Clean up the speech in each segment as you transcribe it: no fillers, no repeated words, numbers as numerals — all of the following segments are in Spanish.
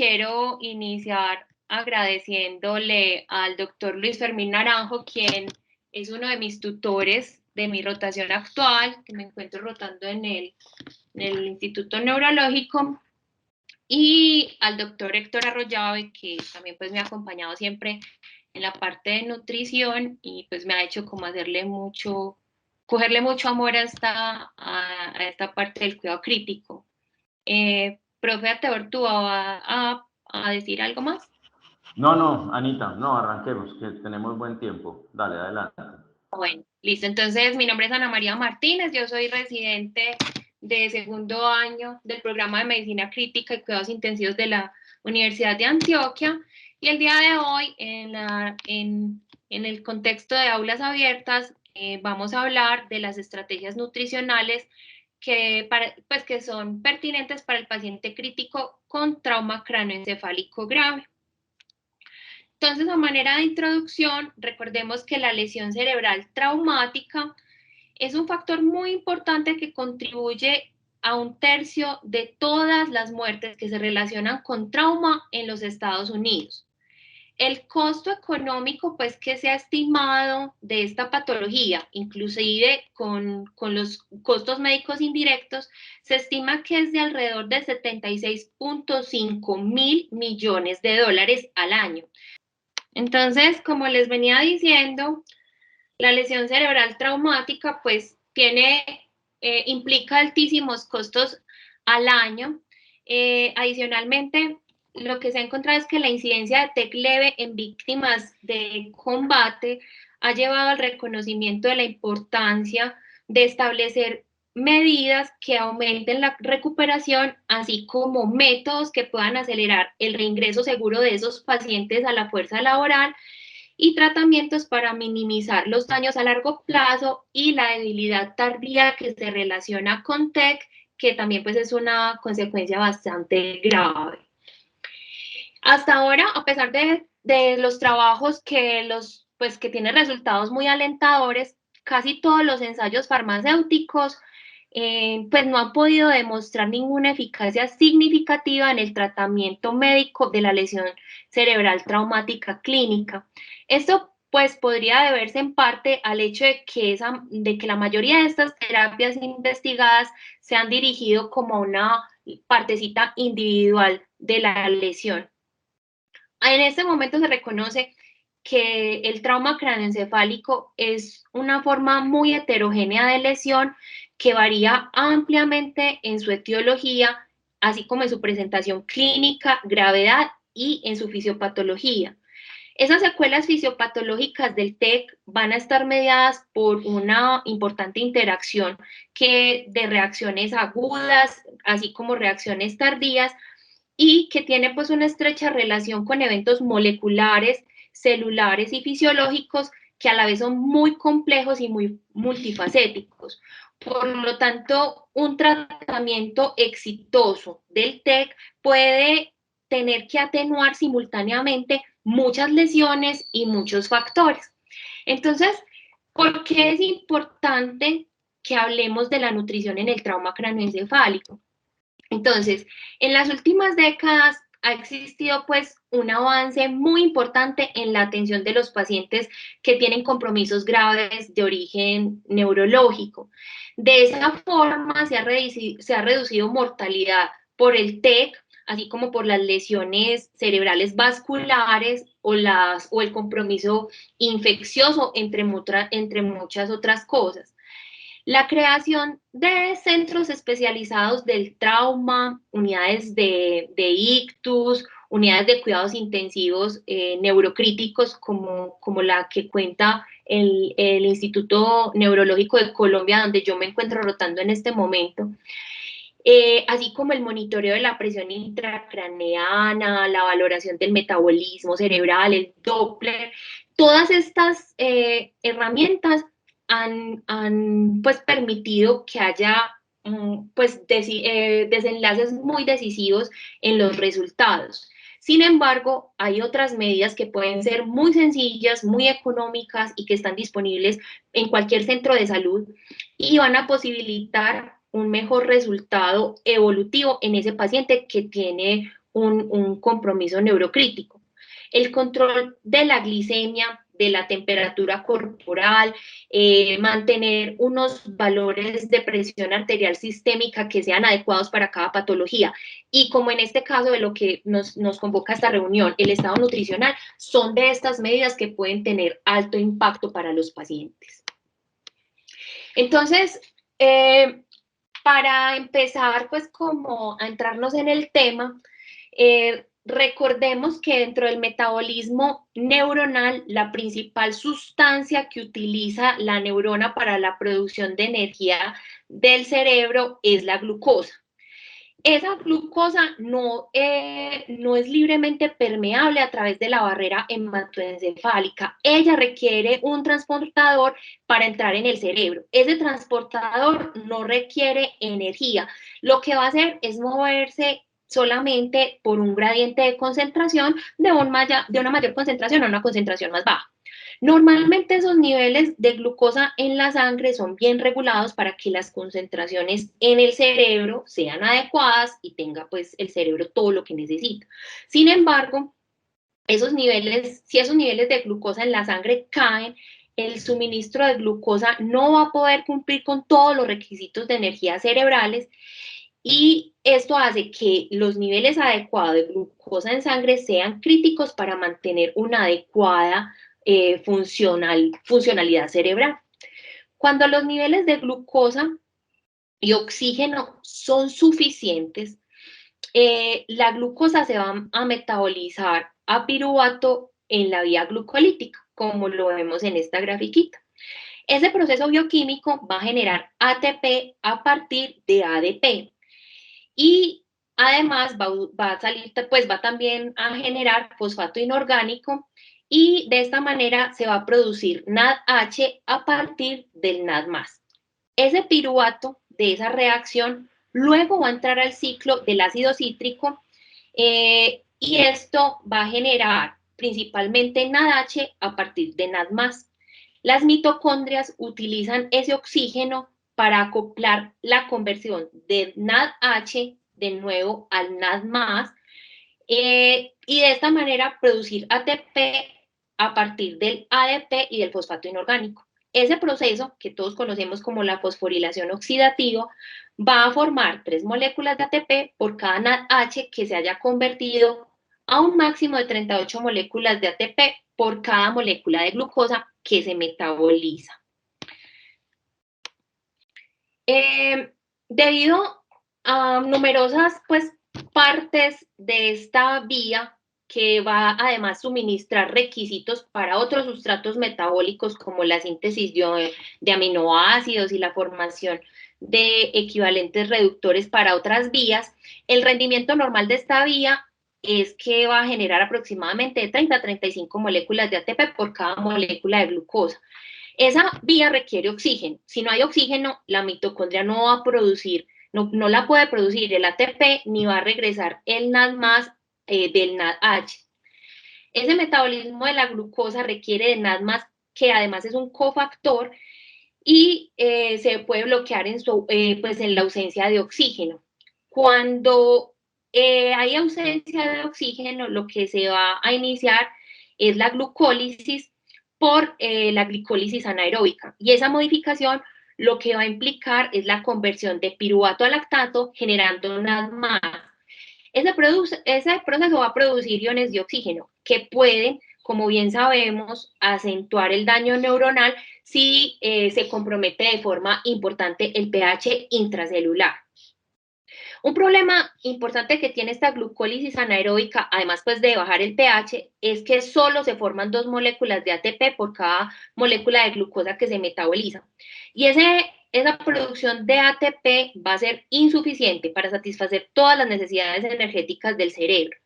quiero iniciar agradeciéndole al doctor Luis Fermín Naranjo, quien es uno de mis tutores de mi rotación actual, que me encuentro rotando en el Instituto Neurológico, y al doctor Héctor Arroyave, que también pues me ha acompañado siempre en la parte de nutrición y pues me ha hecho como cogerle mucho amor a esta parte del cuidado crítico. Profe Ateor, ¿tú vas a decir algo más? No, Anita, no, arranquemos, que tenemos buen tiempo. Dale, adelante. Bueno, listo. Entonces, mi nombre es Ana María Martínez, yo soy residente de segundo año del programa de Medicina Crítica y Cuidados Intensivos de la Universidad de Antioquia. Y el día de hoy, en el contexto de aulas abiertas, vamos a hablar de las estrategias nutricionales que son pertinentes para el paciente crítico con trauma cráneoencefálico grave. Entonces, a manera de introducción, recordemos que la lesión cerebral traumática es un factor muy importante que contribuye a 1/3 de todas las muertes que se relacionan con trauma en los Estados Unidos. El costo económico, pues, que se ha estimado de esta patología, inclusive con los costos médicos indirectos, se estima que es de alrededor de 76.5 mil millones de dólares al año. Entonces, como les venía diciendo, la lesión cerebral traumática pues implica altísimos costos al año. Adicionalmente, lo que se ha encontrado es que la incidencia de TEC leve en víctimas de combate ha llevado al reconocimiento de la importancia de establecer medidas que aumenten la recuperación, así como métodos que puedan acelerar el reingreso seguro de esos pacientes a la fuerza laboral y tratamientos para minimizar los daños a largo plazo y la debilidad tardía que se relaciona con TEC, que también pues es una consecuencia bastante grave. Hasta ahora, a pesar de los trabajos que tienen resultados muy alentadores, casi todos los ensayos farmacéuticos pues no han podido demostrar ninguna eficacia significativa en el tratamiento médico de la lesión cerebral traumática clínica. Esto pues podría deberse en parte al hecho de que la mayoría de estas terapias investigadas se han dirigido como a una partecita individual de la lesión. En este momento se reconoce que el trauma craneoencefálico es una forma muy heterogénea de lesión que varía ampliamente en su etiología, así como en su presentación clínica, gravedad y en su fisiopatología. Esas secuelas fisiopatológicas del TEC van a estar mediadas por una importante interacción de reacciones agudas, así como reacciones tardías, y que tiene pues una estrecha relación con eventos moleculares, celulares y fisiológicos que a la vez son muy complejos y muy multifacéticos. Por lo tanto, un tratamiento exitoso del TEC puede tener que atenuar simultáneamente muchas lesiones y muchos factores. Entonces, ¿por qué es importante que hablemos de la nutrición en el trauma craneoencefálico? Entonces, en las últimas décadas ha existido pues un avance muy importante en la atención de los pacientes que tienen compromisos graves de origen neurológico. De esa forma se ha reducido mortalidad por el TEC, así como por las lesiones cerebrales vasculares o el compromiso infeccioso, entre muchas otras cosas. La creación de centros especializados del trauma, unidades de ictus, unidades de cuidados intensivos neurocríticos como la que cuenta el Instituto Neurológico de Colombia, donde yo me encuentro rotando en este momento, así como el monitoreo de la presión intracraneana, la valoración del metabolismo cerebral, el Doppler, todas estas herramientas han pues permitido que haya desenlaces muy decisivos en los resultados. Sin embargo, hay otras medidas que pueden ser muy sencillas, muy económicas y que están disponibles en cualquier centro de salud y van a posibilitar un mejor resultado evolutivo en ese paciente que tiene un compromiso neurocrítico. El control de la glicemia, de la temperatura corporal, mantener unos valores de presión arterial sistémica que sean adecuados para cada patología. Y como en este caso de lo que nos convoca a esta reunión, el estado nutricional, son de estas medidas que pueden tener alto impacto para los pacientes. Entonces, para empezar, pues como a entrarnos en el tema, recordemos que dentro del metabolismo neuronal, la principal sustancia que utiliza la neurona para la producción de energía del cerebro es la glucosa. Esa glucosa no es libremente permeable a través de la barrera hematoencefálica. Ella requiere un transportador para entrar en el cerebro. Ese transportador no requiere energía. Lo que va a hacer es moverse solamente por un gradiente de concentración de una mayor concentración a una concentración más baja. Normalmente esos niveles de glucosa en la sangre son bien regulados para que las concentraciones en el cerebro sean adecuadas y tenga pues el cerebro todo lo que necesita. Sin embargo, si esos niveles de glucosa en la sangre caen, el suministro de glucosa no va a poder cumplir con todos los requisitos de energía cerebrales y esto hace que los niveles adecuados de glucosa en sangre sean críticos para mantener una adecuada funcionalidad cerebral. Cuando los niveles de glucosa y oxígeno son suficientes, la glucosa se va a metabolizar a piruvato en la vía glucolítica, como lo vemos en esta grafiquita. Ese proceso bioquímico va a generar ATP a partir de ADP y además va también a generar fosfato inorgánico y de esta manera se va a producir NADH a partir del NAD+. Ese piruvato de esa reacción luego va a entrar al ciclo del ácido cítrico y esto va a generar principalmente NADH a partir de NAD+. Las mitocondrias utilizan ese oxígeno para acoplar la conversión de NADH de nuevo al NAD+, y de esta manera producir ATP a partir del ADP y del fosfato inorgánico. Ese proceso, que todos conocemos como la fosforilación oxidativa, va a formar 3 moléculas de ATP por cada NADH que se haya convertido a un máximo de 38 moléculas de ATP por cada molécula de glucosa que se metaboliza. Debido a numerosas partes de esta vía que va además a suministrar requisitos para otros sustratos metabólicos como la síntesis de aminoácidos y la formación de equivalentes reductores para otras vías, el rendimiento normal de esta vía es que va a generar aproximadamente de 30 a 35 moléculas de ATP por cada molécula de glucosa. Esa vía requiere oxígeno. Si no hay oxígeno, la mitocondria no va a producir, no la puede producir el ATP ni va a regresar el NAD+ del NADH. Ese metabolismo de la glucosa requiere de NAD+, que además es un cofactor y se puede bloquear en la ausencia de oxígeno. Cuando hay ausencia de oxígeno, lo que se va a iniciar es la glucólisis por la glicólisis anaeróbica. Y esa modificación lo que va a implicar es la conversión de piruvato a lactato generando NAD+. Ese proceso va a producir iones de oxígeno que pueden, como bien sabemos, acentuar el daño neuronal si se compromete de forma importante el pH intracelular. Un problema importante que tiene esta glucólisis anaeróbica, además de bajar el pH, es que solo se forman 2 moléculas de ATP por cada molécula de glucosa que se metaboliza. Y esa producción de ATP va a ser insuficiente para satisfacer todas las necesidades energéticas del cerebro.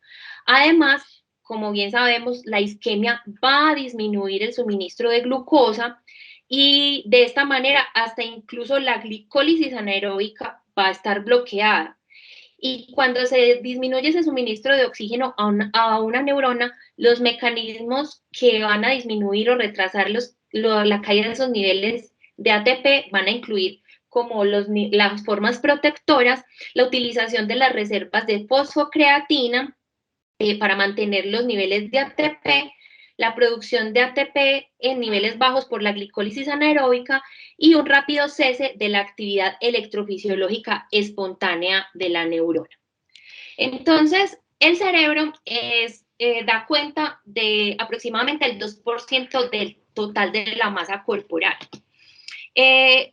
Además, como bien sabemos, la isquemia va a disminuir el suministro de glucosa y de esta manera hasta incluso la glicólisis anaeróbica va a estar bloqueada. Y cuando se disminuye ese suministro de oxígeno a una neurona, los mecanismos que van a disminuir o retrasar la caída de esos niveles de ATP van a incluir como las formas protectoras, la utilización de las reservas de fosfocreatina para mantener los niveles de ATP, la producción de ATP en niveles bajos por la glicólisis anaeróbica y un rápido cese de la actividad electrofisiológica espontánea de la neurona. Entonces, el cerebro da cuenta de aproximadamente el 2% del total de la masa corporal.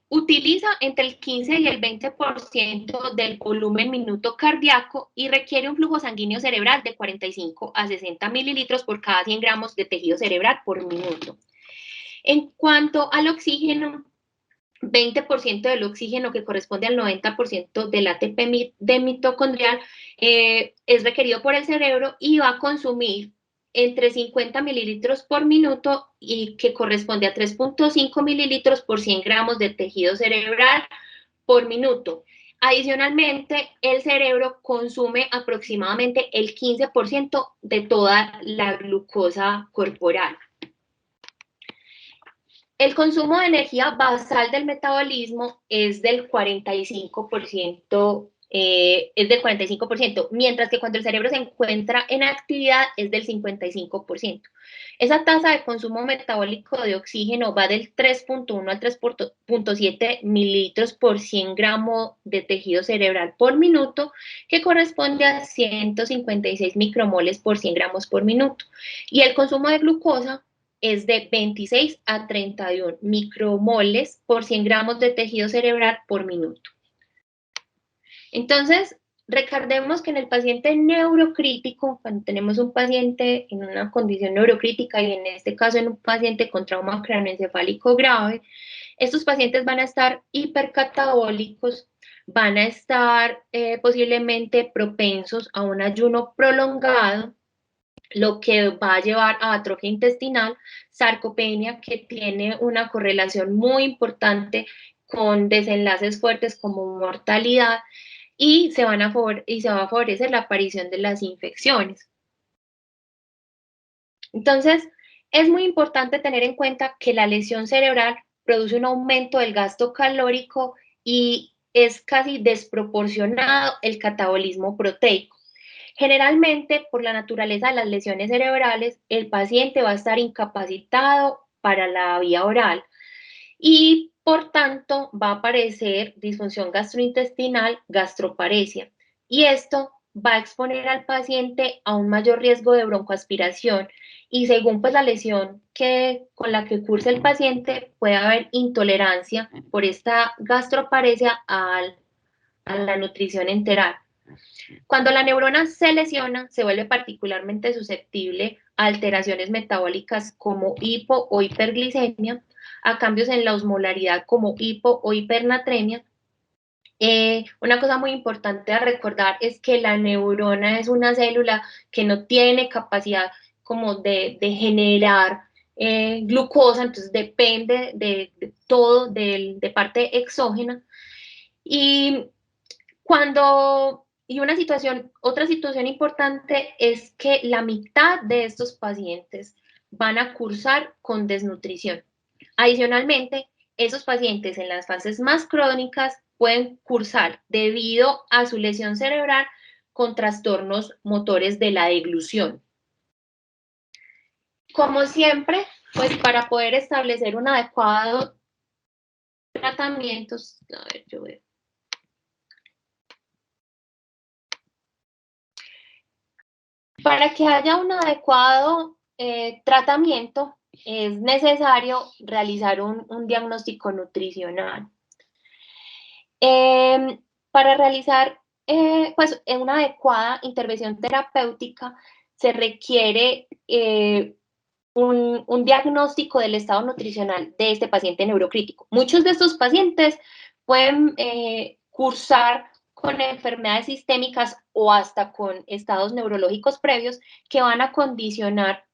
Utiliza entre el 15 y el 20% del volumen minuto cardíaco y requiere un flujo sanguíneo cerebral de 45 a 60 mililitros por cada 100 gramos de tejido cerebral por minuto. En cuanto al oxígeno, 20% del oxígeno, que corresponde al 90% del ATP de mitocondrial, es requerido por el cerebro y va a consumir entre 50 mililitros por minuto y que corresponde a 3.5 mililitros por 100 gramos de tejido cerebral por minuto. Adicionalmente, el cerebro consume aproximadamente el 15% de toda la glucosa corporal. El consumo de energía basal del metabolismo es del 45%, mientras que cuando el cerebro se encuentra en actividad es del 55%. Esa tasa de consumo metabólico de oxígeno va del 3.1 al 3.7 mililitros por 100 gramos de tejido cerebral por minuto, que corresponde a 156 micromoles por 100 gramos por minuto. Y el consumo de glucosa es de 26 a 31 micromoles por 100 gramos de tejido cerebral por minuto. Entonces, recordemos que en el paciente neurocrítico, cuando tenemos un paciente en una condición neurocrítica y en este caso en un paciente con trauma cráneoencefálico grave, estos pacientes van a estar hipercatabólicos, van a estar posiblemente propensos a un ayuno prolongado, lo que va a llevar a atrofia intestinal, sarcopenia, que tiene una correlación muy importante con desenlaces fuertes como mortalidad, y se va a favorecer la aparición de las infecciones. Entonces, es muy importante tener en cuenta que la lesión cerebral produce un aumento del gasto calórico y es casi desproporcionado el catabolismo proteico. Generalmente, por la naturaleza de las lesiones cerebrales, el paciente va a estar incapacitado para la vía oral y, por tanto, va a aparecer disfunción gastrointestinal, gastroparesia. Y esto va a exponer al paciente a un mayor riesgo de broncoaspiración y, según pues, la lesión con la que cursa el paciente, puede haber intolerancia por esta gastroparesia a la nutrición enteral. Cuando la neurona se lesiona, se vuelve particularmente susceptible a alteraciones metabólicas como hipo o hiperglicemia, a cambios en la osmolaridad como hipo o hipernatremia. Una cosa muy importante a recordar es que la neurona es una célula que no tiene capacidad como de generar glucosa, entonces depende de todo, de parte exógena. Y otra situación importante es que la mitad de estos pacientes van a cursar con desnutrición. Adicionalmente, esos pacientes en las fases más crónicas pueden cursar debido a su lesión cerebral con trastornos motores de la deglución. Como siempre, pues para poder establecer un adecuado tratamiento, a ver, yo veo. Para que haya un adecuado tratamiento, es necesario realizar un diagnóstico nutricional. Para realizar pues, una adecuada intervención terapéutica, se requiere un diagnóstico del estado nutricional de este paciente neurocrítico. Muchos de estos pacientes pueden cursar con enfermedades sistémicas o hasta con estados neurológicos previos que van a condicionar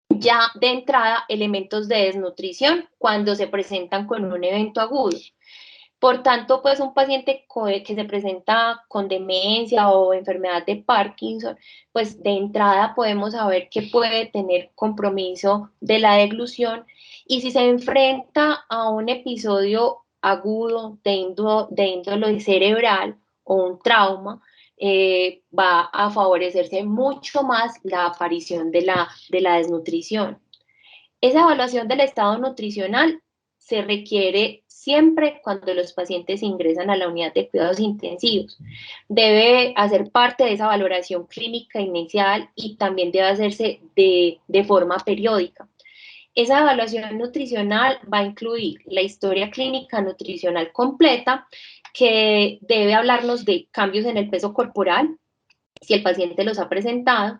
ya de entrada elementos de desnutrición cuando se presentan con un evento agudo. Por tanto, pues un paciente que se presenta con demencia o enfermedad de Parkinson, pues de entrada podemos saber que puede tener compromiso de la deglución, y si se enfrenta a un episodio agudo de índole cerebral o un trauma, va a favorecerse mucho más la aparición de la desnutrición. Esa evaluación del estado nutricional se requiere siempre cuando los pacientes ingresan a la unidad de cuidados intensivos. Debe hacer parte de esa valoración clínica inicial y también debe hacerse de forma periódica. Esa evaluación nutricional va a incluir la historia clínica nutricional completa, que debe hablarnos de cambios en el peso corporal, si el paciente los ha presentado,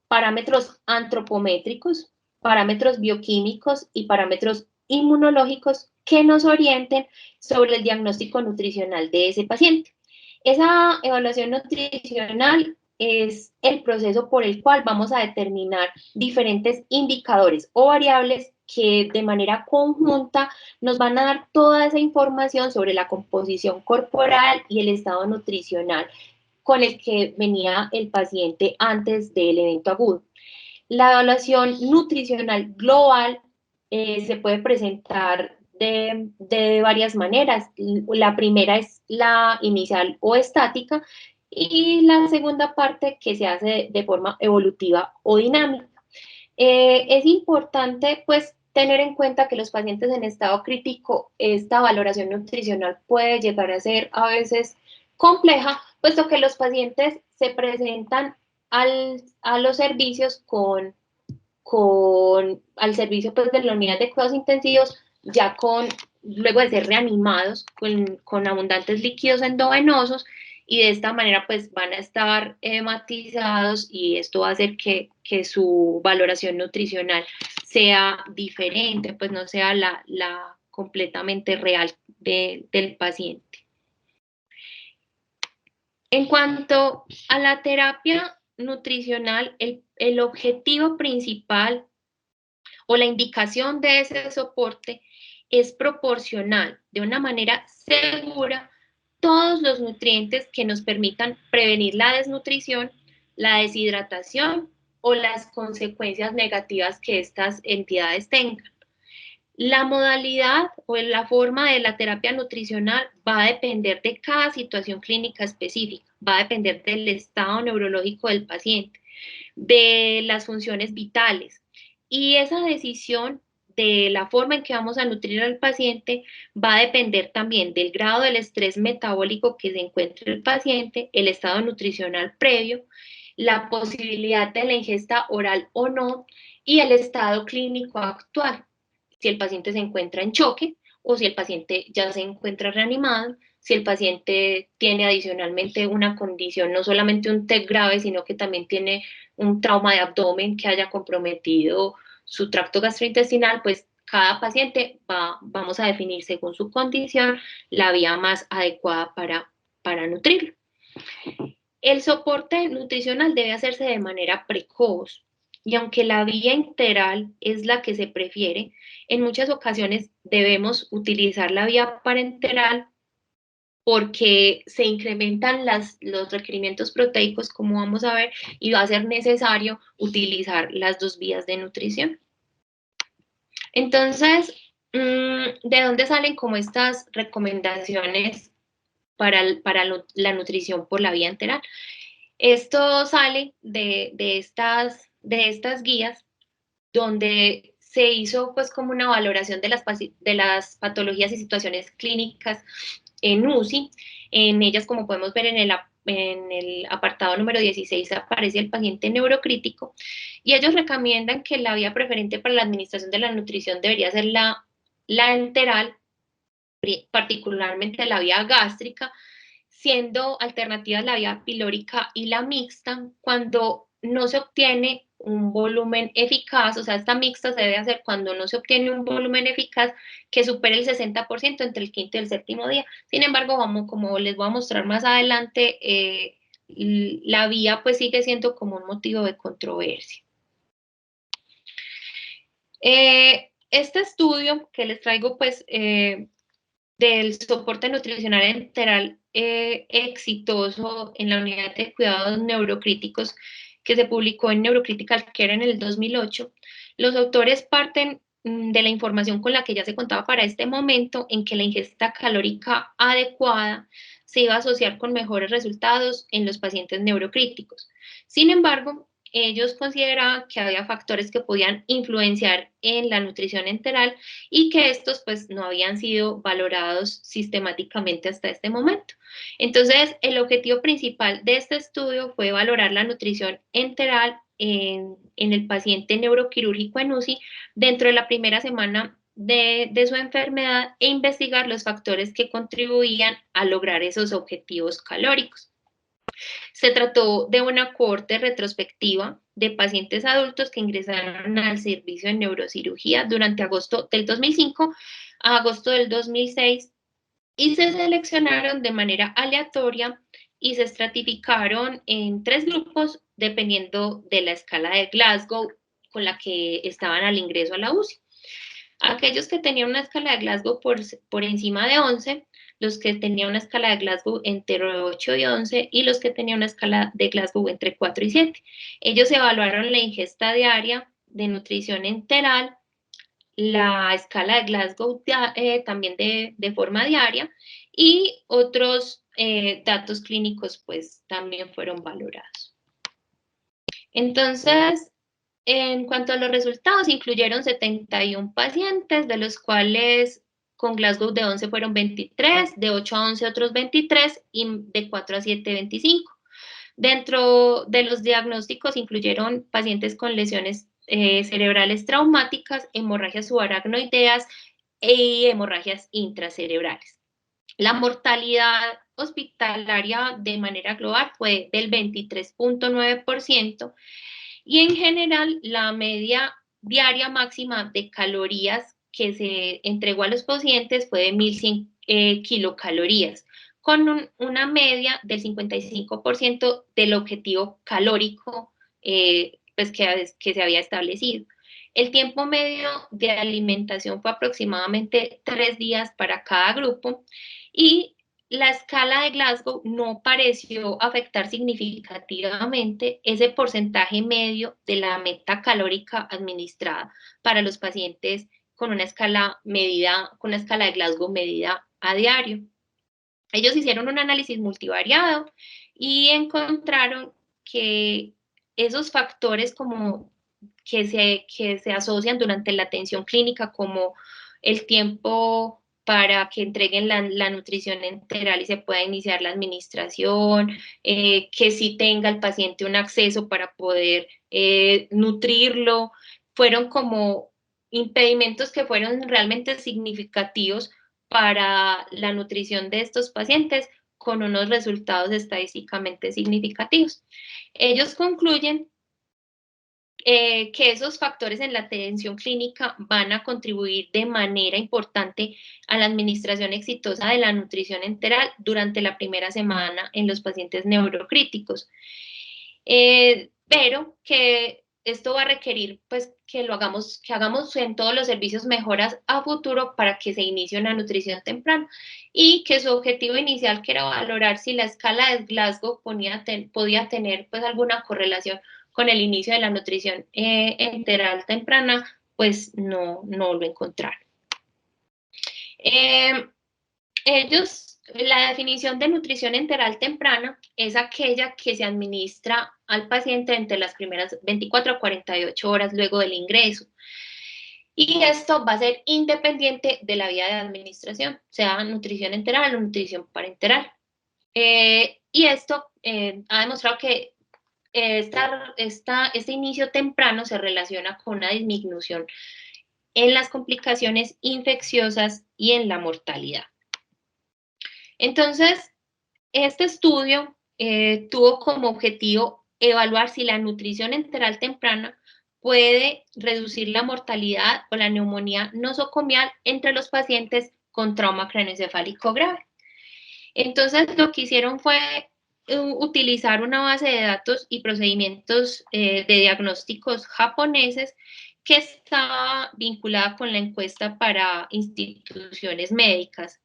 parámetros antropométricos, parámetros bioquímicos y parámetros inmunológicos que nos orienten sobre el diagnóstico nutricional de ese paciente. Esa evaluación nutricional es el proceso por el cual vamos a determinar diferentes indicadores o variables que de manera conjunta nos van a dar toda esa información sobre la composición corporal y el estado nutricional con el que venía el paciente antes del evento agudo. La evaluación nutricional global se puede presentar de varias maneras. La primera es la inicial o estática y la segunda parte que se hace de forma evolutiva o dinámica. Es importante pues tener en cuenta que los pacientes en estado crítico, esta valoración nutricional puede llegar a ser a veces compleja, puesto que los pacientes se presentan a los servicios al servicio pues, de la unidad de cuidados intensivos, ya luego de ser reanimados con abundantes líquidos endovenosos, y de esta manera pues van a estar hematizados y esto va a hacer que su valoración nutricional sea diferente, pues no sea la completamente real del paciente. En cuanto a la terapia nutricional, el objetivo principal o la indicación de ese soporte es proporcionar de una manera segura todos los nutrientes que nos permitan prevenir la desnutrición, la deshidratación o las consecuencias negativas que estas entidades tengan. La modalidad o la forma de la terapia nutricional va a depender de cada situación clínica específica, va a depender del estado neurológico del paciente, de las funciones vitales, y esa decisión de la forma en que vamos a nutrir al paciente va a depender también del grado del estrés metabólico que se encuentre el paciente, el estado nutricional previo, la posibilidad de la ingesta oral o no y el estado clínico actual. Si el paciente se encuentra en choque o si el paciente ya se encuentra reanimado, si el paciente tiene adicionalmente una condición, no solamente un TEC grave, sino que también tiene un trauma de abdomen que haya comprometido su tracto gastrointestinal, pues cada paciente vamos a definir según su condición la vía más adecuada para nutrirlo. El soporte nutricional debe hacerse de manera precoz y aunque la vía enteral es la que se prefiere, en muchas ocasiones debemos utilizar la vía parenteral porque se incrementan los requerimientos proteicos, como vamos a ver, y va a ser necesario utilizar las dos vías de nutrición. Entonces, ¿de dónde salen como estas recomendaciones para la nutrición por la vía enteral? Esto sale de estas guías donde se hizo pues como una valoración de las patologías y situaciones clínicas en UCI. En ellas, como podemos ver en el apartado número 16, aparece el paciente neurocrítico y ellos recomiendan que la vía preferente para la administración de la nutrición debería ser la enteral, particularmente la vía gástrica, siendo alternativas la vía pilórica y la mixta cuando no se obtiene un volumen eficaz, o sea, esta mixta se debe hacer cuando no se obtiene un volumen eficaz que supere el 60% entre el quinto y el séptimo día. Sin embargo, como les voy a mostrar más adelante, la vía pues sigue siendo como un motivo de controversia. Este estudio que les traigo pues del soporte nutricional enteral exitoso en la unidad de cuidados neurocríticos que se publicó en Neurocritical Care en el 2008, los autores parten de la información con la que ya se contaba para este momento, en que la ingesta calórica adecuada se iba a asociar con mejores resultados en los pacientes neurocríticos. Sin embargo, ellos consideraban que había factores que podían influenciar en la nutrición enteral y que estos pues no habían sido valorados sistemáticamente hasta este momento. Entonces, el objetivo principal de este estudio fue valorar la nutrición enteral en el paciente neuroquirúrgico en UCI dentro de la primera semana de su enfermedad e investigar los factores que contribuían a lograr esos objetivos calóricos. Se trató de una cohorte retrospectiva de pacientes adultos que ingresaron al servicio de neurocirugía durante agosto del 2005 a agosto del 2006 y se seleccionaron de manera aleatoria y se estratificaron en 3 grupos dependiendo de la escala de Glasgow con la que estaban al ingreso a la UCI. Aquellos que tenían una escala de Glasgow por encima de 11, los que tenían una escala de Glasgow entre 8 y 11 y los que tenían una escala de Glasgow entre 4 y 7. Ellos evaluaron la ingesta diaria de nutrición enteral, la escala de Glasgow también de forma diaria y otros datos clínicos pues también fueron valorados. Entonces, en cuanto a los resultados, incluyeron 71 pacientes, de los cuales con Glasgow de 11 fueron 23, de 8 a 11 otros 23 y de 4 a 7, 25. Dentro de los diagnósticos incluyeron pacientes con lesiones cerebrales traumáticas, hemorragias subaracnoideas y hemorragias intracerebrales. La mortalidad hospitalaria de manera global fue del 23.9%. Y en general, la media diaria máxima de calorías que se entregó a los pacientes fue de 1.100 kilocalorías, con una media del 55% del objetivo calórico pues que se había establecido. El tiempo medio de alimentación fue aproximadamente 3 días para cada grupo y la escala de Glasgow no pareció afectar significativamente ese porcentaje medio de la meta calórica administrada para los pacientes con una escala de Glasgow medida a diario. Ellos hicieron un análisis multivariado y encontraron que esos factores como que se asocian durante la atención clínica, como el tiempo para que entreguen la nutrición enteral y se pueda iniciar la administración, que sí tenga el paciente un acceso para poder nutrirlo, fueron como impedimentos que fueron realmente significativos para la nutrición de estos pacientes con unos resultados estadísticamente significativos. Ellos concluyen que esos factores en la atención clínica van a contribuir de manera importante a la administración exitosa de la nutrición enteral durante la primera semana en los pacientes neurocríticos. Pero que esto va a requerir pues que hagamos en todos los servicios mejoras a futuro para que se inicie una nutrición temprana y que su objetivo inicial, que era valorar si la escala de Glasgow podía tener pues alguna correlación con el inicio de la nutrición enteral temprana, pues no lo encontraron. La definición de nutrición enteral temprana es aquella que se administra al paciente entre las primeras 24 a 48 horas luego del ingreso. Y esto va a ser independiente de la vía de administración, sea nutrición enteral o nutrición parenteral. Y esto ha demostrado que este inicio temprano se relaciona con una disminución en las complicaciones infecciosas y en la mortalidad. Entonces, este estudio tuvo como objetivo evaluar si la nutrición enteral temprana puede reducir la mortalidad o la neumonía nosocomial entre los pacientes con trauma craneoencefálico grave. Entonces, lo que hicieron fue utilizar una base de datos y procedimientos de diagnósticos japoneses que estaba vinculada con la encuesta para instituciones médicas.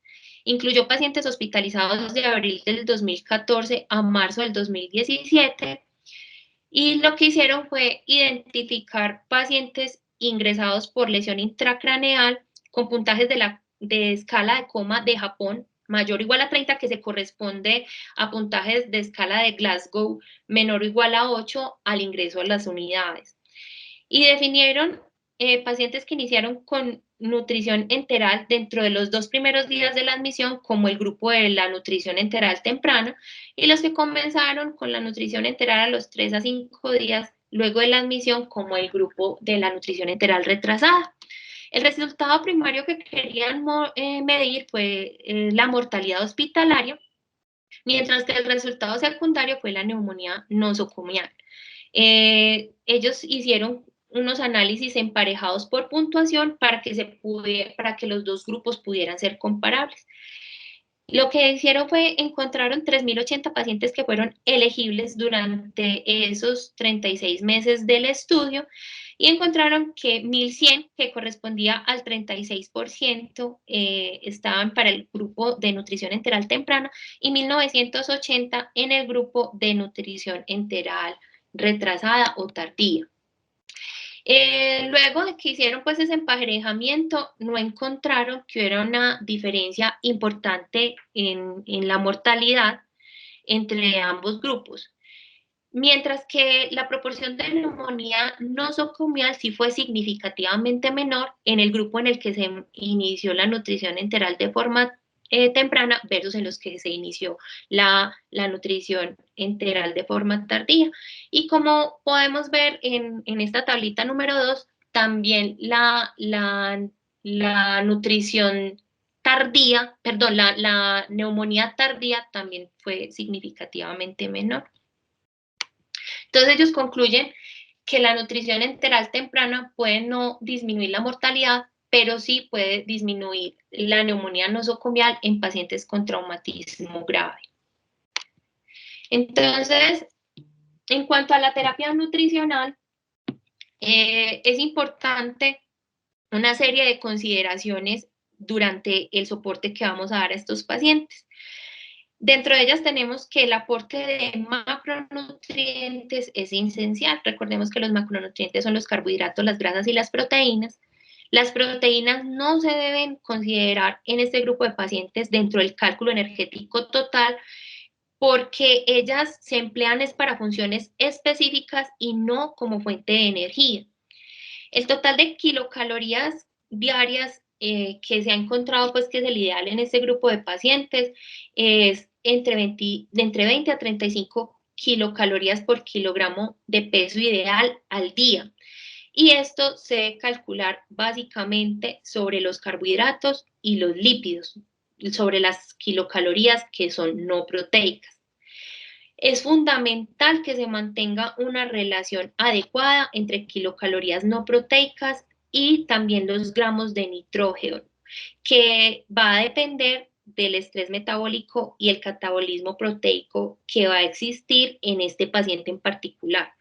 Incluyó pacientes hospitalizados de abril del 2014 a marzo del 2017 y lo que hicieron fue identificar pacientes ingresados por lesión intracraneal con puntajes de escala de coma de Japón mayor o igual a 30, que se corresponde a puntajes de escala de Glasgow menor o igual a 8 al ingreso a las unidades. Y definieron pacientes que iniciaron con nutrición enteral dentro de los 2 primeros días de la admisión como el grupo de la nutrición enteral temprana, y los que comenzaron con la nutrición enteral a los 3 a 5 días luego de la admisión como el grupo de la nutrición enteral retrasada. El resultado primario que querían medir fue la mortalidad hospitalaria, mientras que el resultado secundario fue la neumonía nosocomial. Ellos hicieron unos análisis emparejados por puntuación para que los dos grupos pudieran ser comparables. Lo que hicieron fue encontraron 3.080 pacientes que fueron elegibles durante esos 36 meses del estudio, y encontraron que 1.100, que correspondía al 36%, estaban para el grupo de nutrición enteral temprana, y 1.980 en el grupo de nutrición enteral retrasada o tardía. Luego de que hicieron pues ese emparejamiento, no encontraron que hubiera una diferencia importante en la mortalidad entre ambos grupos, mientras que la proporción de neumonía nosocomial sí fue significativamente menor en el grupo en el que se inició la nutrición enteral de forma temprana versus en los que se inició la nutrición enteral de forma tardía. Y como podemos ver en esta tablita número 2, también la nutrición tardía, perdón, la neumonía tardía también fue significativamente menor. Entonces ellos concluyen que la nutrición enteral temprana puede no disminuir la mortalidad, pero sí puede disminuir la neumonía nosocomial en pacientes con traumatismo grave. Entonces, en cuanto a la terapia nutricional, es importante una serie de consideraciones durante el soporte que vamos a dar a estos pacientes. Dentro de ellas tenemos que el aporte de macronutrientes es esencial. Recordemos que los macronutrientes son los carbohidratos, las grasas y las proteínas. Las proteínas no se deben considerar en este grupo de pacientes dentro del cálculo energético total, porque ellas se emplean para funciones específicas y no como fuente de energía. El total de kilocalorías diarias que se ha encontrado pues que es el ideal en este grupo de pacientes es entre 20 a 35 kilocalorías por kilogramo de peso ideal al día. Y esto se debe calcular básicamente sobre los carbohidratos y los lípidos, sobre las kilocalorías que son no proteicas. Es fundamental que se mantenga una relación adecuada entre kilocalorías no proteicas y también los gramos de nitrógeno, que va a depender del estrés metabólico y el catabolismo proteico que va a existir en este paciente en particular.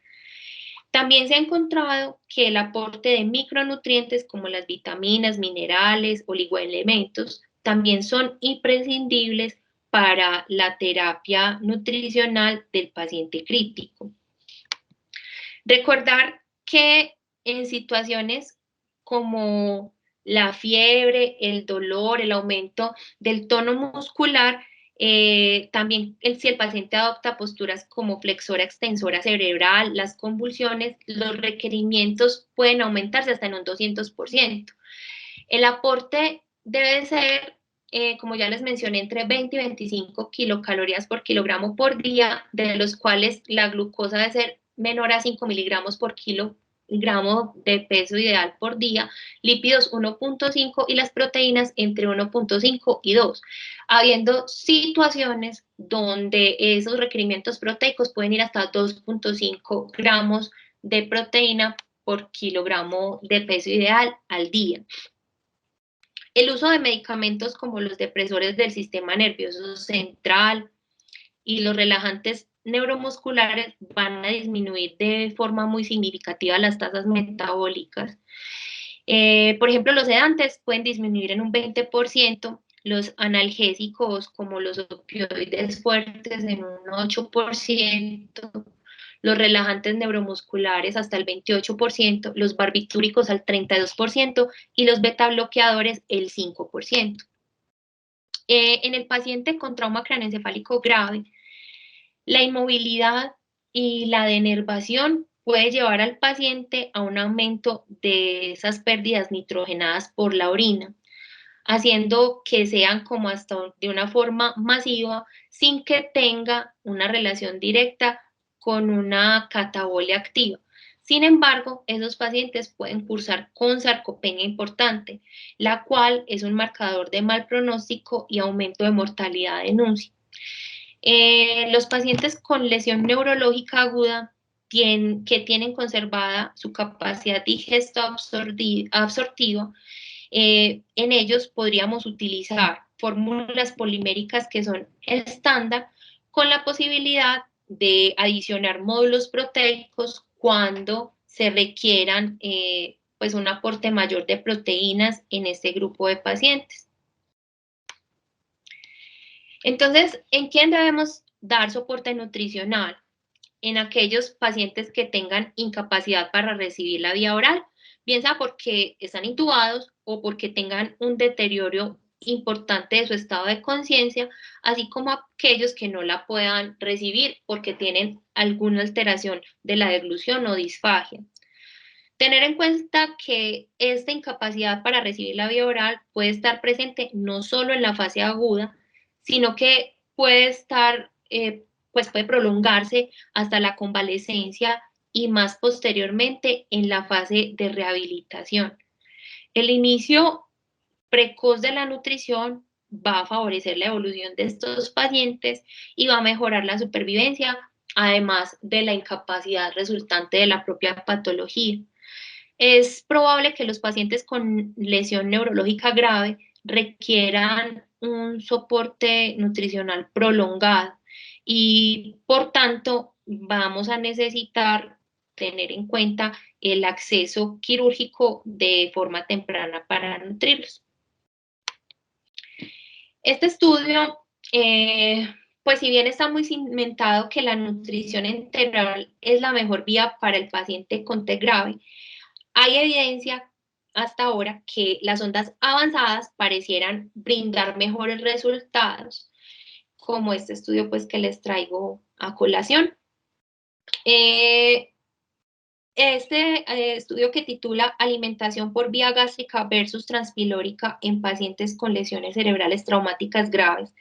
También se ha encontrado que el aporte de micronutrientes como las vitaminas, minerales, oligoelementos también son imprescindibles para la terapia nutricional del paciente crítico. Recordar que en situaciones como la fiebre, el dolor, el aumento del tono muscular, también si el paciente adopta posturas como flexora extensora cerebral, las convulsiones, los requerimientos pueden aumentarse hasta en un 200%. El aporte debe ser, como ya les mencioné, entre 20 y 25 kilocalorías por kilogramo por día, de los cuales la glucosa debe ser menor a 5 miligramos por kilogramo de peso ideal por día, lípidos 1.5 y las proteínas entre 1.5 y 2, habiendo situaciones donde esos requerimientos proteicos pueden ir hasta 2.5 gramos de proteína por kilogramo de peso ideal al día. El uso de medicamentos como los depresores del sistema nervioso central y los relajantes neuromusculares van a disminuir de forma muy significativa las tasas metabólicas. Por ejemplo, los sedantes pueden disminuir en un 20%, los analgésicos como los opioides fuertes en un 8%, los relajantes neuromusculares hasta el 28%, los barbitúricos al 32% y los beta bloqueadores el 5%. En el paciente con trauma craneoencefálico grave, la inmovilidad y la denervación puede llevar al paciente a un aumento de esas pérdidas nitrogenadas por la orina, haciendo que sean como hasta de una forma masiva sin que tenga una relación directa con una catabolia activa. Sin embargo, esos pacientes pueden cursar con sarcopenia importante, la cual es un marcador de mal pronóstico y aumento de mortalidad en UCI. Los pacientes con lesión neurológica aguda que tienen conservada su capacidad absortiva, en ellos podríamos utilizar fórmulas poliméricas que son estándar, con la posibilidad de adicionar módulos proteicos cuando se requieran pues un aporte mayor de proteínas en este grupo de pacientes. Entonces, ¿en quién debemos dar soporte nutricional? En aquellos pacientes que tengan incapacidad para recibir la vía oral, bien sea porque están intubados o porque tengan un deterioro importante de su estado de conciencia, así como aquellos que no la puedan recibir porque tienen alguna alteración de la deglución o disfagia. Tener en cuenta que esta incapacidad para recibir la vía oral puede estar presente no solo en la fase aguda, sino que puede estar, pues puede prolongarse hasta la convalescencia y más posteriormente en la fase de rehabilitación. El inicio precoz de la nutrición va a favorecer la evolución de estos pacientes y va a mejorar la supervivencia, además de la incapacidad resultante de la propia patología. Es probable que los pacientes con lesión neurológica grave requieran un soporte nutricional prolongado y por tanto vamos a necesitar tener en cuenta el acceso quirúrgico de forma temprana para nutrirlos. Este estudio, pues si bien está muy cimentado que la nutrición integral es la mejor vía para el paciente con TEC grave, hay evidencia hasta ahora que las ondas avanzadas parecieran brindar mejores resultados, como este estudio pues que les traigo a colación. Estudio que titula Alimentación por vía gástrica versus transpilórica en pacientes con lesiones cerebrales traumáticas graves,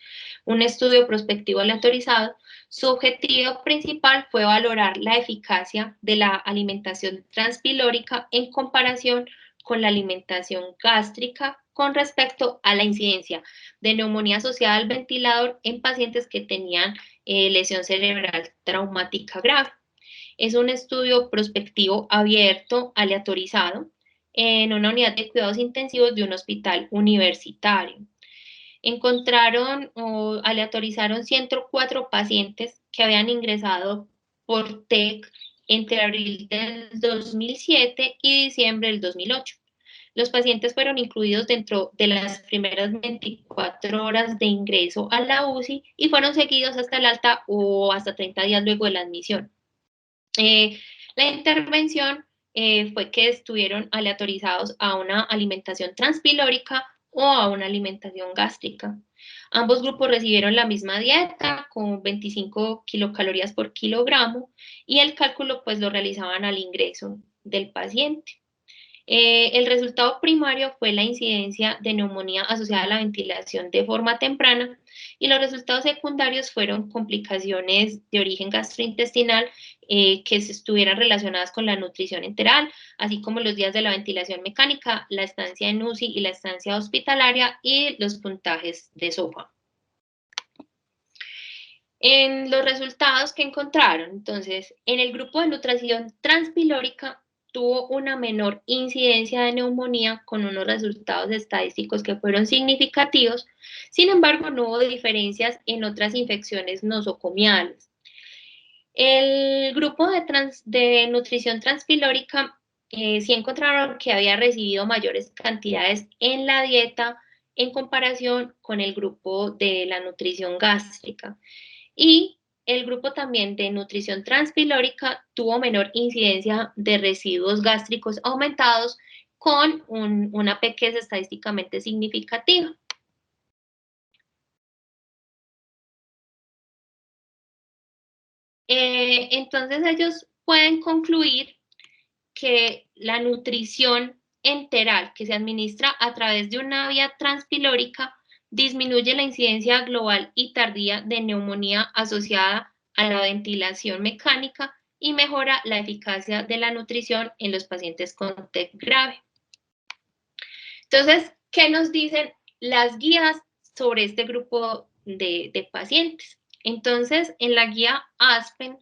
un estudio prospectivo aleatorizado, su objetivo principal fue valorar la eficacia de la alimentación transpilórica en comparación con la alimentación gástrica con respecto a la incidencia de neumonía asociada al ventilador en pacientes que tenían lesión cerebral traumática grave. Es un estudio prospectivo abierto, aleatorizado, en una unidad de cuidados intensivos de un hospital universitario. Encontraron o aleatorizaron 104 pacientes que habían ingresado por TEC entre abril del 2007 y diciembre del 2008. Los pacientes fueron incluidos dentro de las primeras 24 horas de ingreso a la UCI y fueron seguidos hasta el alta o hasta 30 días luego de la admisión. La intervención fue que estuvieron aleatorizados a una alimentación transpilórica o a una alimentación gástrica. Ambos grupos recibieron la misma dieta con 25 kilocalorías por kilogramo y el cálculo pues lo realizaban al ingreso del paciente. El resultado primario fue la incidencia de neumonía asociada a la ventilación de forma temprana y los resultados secundarios fueron complicaciones de origen gastrointestinal que se estuvieran relacionadas con la nutrición enteral, así como los días de la ventilación mecánica, la estancia en UCI y la estancia hospitalaria y los puntajes de SOFA. En los resultados que encontraron, entonces, en el grupo de nutrición transpilórica tuvo una menor incidencia de neumonía con unos resultados estadísticos que fueron significativos, sin embargo, no hubo diferencias en otras infecciones nosocomiales. El grupo de nutrición transpilórica sí encontraron que había recibido mayores cantidades en la dieta en comparación con el grupo de la nutrición gástrica. Y el grupo también de nutrición transpilórica tuvo menor incidencia de residuos gástricos aumentados con una P que es estadísticamente significativa. Entonces ellos pueden concluir que la nutrición enteral que se administra a través de una vía transpilórica disminuye la incidencia global y tardía de neumonía asociada a la ventilación mecánica y mejora la eficacia de la nutrición en los pacientes con TEC grave. Entonces, ¿qué nos dicen las guías sobre este grupo de pacientes? Entonces, en la guía ASPEN,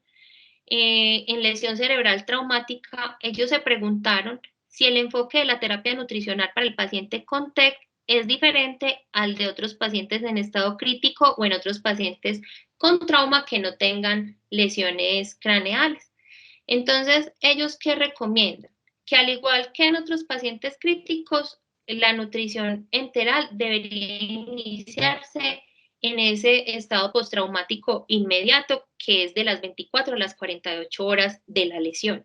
en lesión cerebral traumática, ellos se preguntaron si el enfoque de la terapia nutricional para el paciente con TEC es diferente al de otros pacientes en estado crítico o en otros pacientes con trauma que no tengan lesiones craneales. Entonces, ¿ellos qué recomiendan? Que al igual que en otros pacientes críticos, la nutrición enteral debería iniciarse en ese estado postraumático inmediato, que es de las 24 a las 48 horas de la lesión.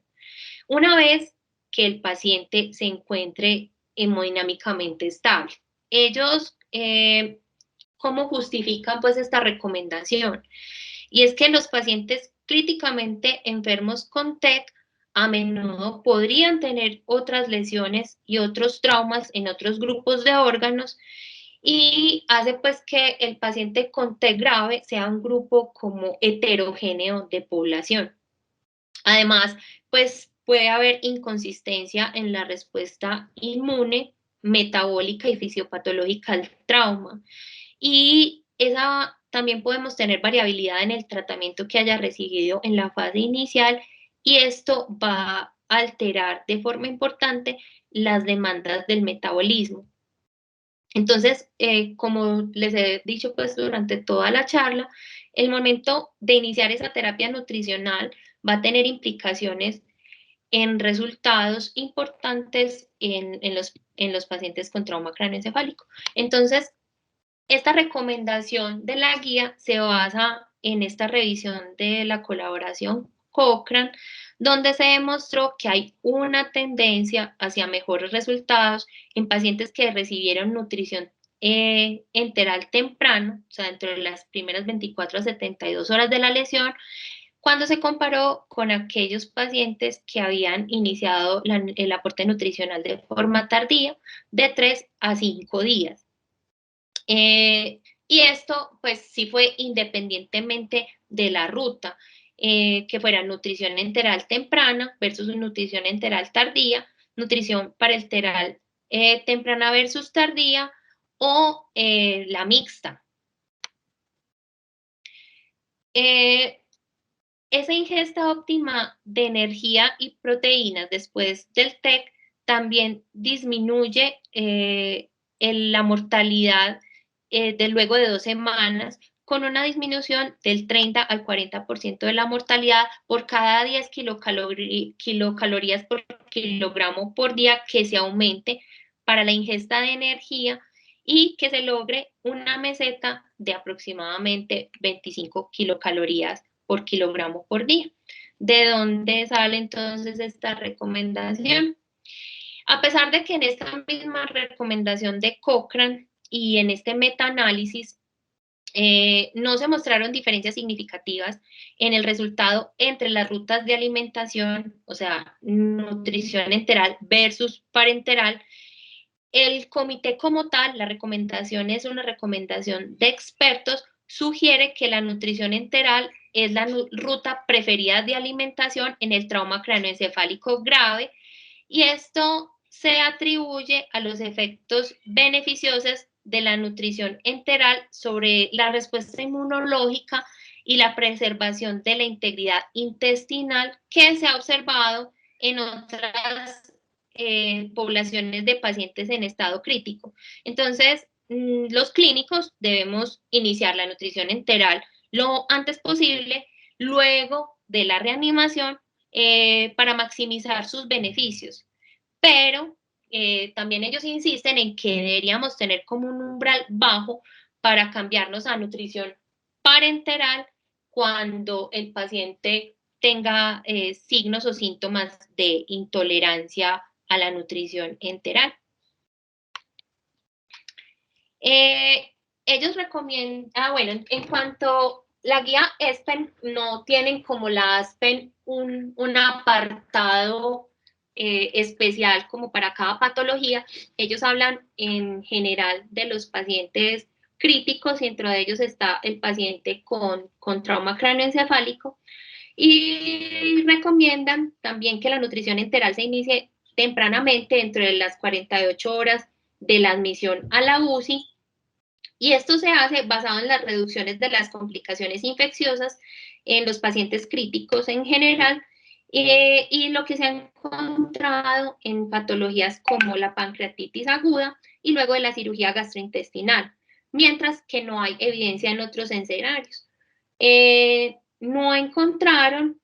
Una vez que el paciente se encuentre hemodinámicamente estable. Ellos, ¿cómo justifican pues esta recomendación? Y es que los pacientes críticamente enfermos con TEC a menudo podrían tener otras lesiones y otros traumas en otros grupos de órganos y hace pues que el paciente con TEC grave sea un grupo como heterogéneo de población. Además, pues puede haber inconsistencia en la respuesta inmune, metabólica y fisiopatológica al trauma. Y esa también podemos tener variabilidad en el tratamiento que haya recibido en la fase inicial y esto va a alterar de forma importante las demandas del metabolismo. Entonces, como les he dicho pues durante toda la charla, el momento de iniciar esa terapia nutricional va a tener implicaciones en resultados importantes en los pacientes con trauma craneoencefálico. Entonces, esta recomendación de la guía se basa en esta revisión de la colaboración Cochrane, donde se demostró que hay una tendencia hacia mejores resultados en pacientes que recibieron nutrición enteral temprano, o sea, dentro de las primeras 24 a 72 horas de la lesión, cuando se comparó con aquellos pacientes que habían iniciado el aporte nutricional de forma tardía, de 3 a 5 días. Y esto, pues sí fue independientemente de la ruta, que fuera nutrición enteral temprana versus nutrición enteral tardía, nutrición parenteral temprana versus tardía o la mixta. Esa ingesta óptima de energía y proteínas después del TEC también disminuye la mortalidad de luego de 2 semanas, con una disminución del 30 al 40% de la mortalidad por cada 10 kilocalorías por kilogramo por día que se aumente para la ingesta de energía y que se logre una meseta de aproximadamente 25 kilocalorías por kilogramo por día. ¿De dónde sale entonces esta recomendación? A pesar de que en esta misma recomendación de Cochrane y en este metaanálisis no se mostraron diferencias significativas en el resultado entre las rutas de alimentación, o sea, nutrición enteral versus parenteral, el comité como tal, la recomendación es una recomendación de expertos, sugiere que la nutrición enteral es la ruta preferida de alimentación en el trauma craneoencefálico grave y esto se atribuye a los efectos beneficiosos de la nutrición enteral sobre la respuesta inmunológica y la preservación de la integridad intestinal que se ha observado en otras poblaciones de pacientes en estado crítico. Entonces, los clínicos debemos iniciar la nutrición enteral lo antes posible, luego de la reanimación, para maximizar sus beneficios. Pero también ellos insisten en que deberíamos tener como un umbral bajo para cambiarnos a nutrición parenteral cuando el paciente tenga signos o síntomas de intolerancia a la nutrición enteral. Ellos recomiendan, bueno, en cuanto la guía ESPEN no tienen como la ASPEN un apartado especial como para cada patología. Ellos hablan en general de los pacientes críticos y entre ellos está el paciente con trauma cráneoencefálico y recomiendan también que la nutrición enteral se inicie tempranamente dentro de las 48 horas de la admisión a la UCI. Y esto se hace basado en las reducciones de las complicaciones infecciosas en los pacientes críticos en general y lo que se ha encontrado en patologías como la pancreatitis aguda y luego de la cirugía gastrointestinal, mientras que no hay evidencia en otros escenarios. No encontraron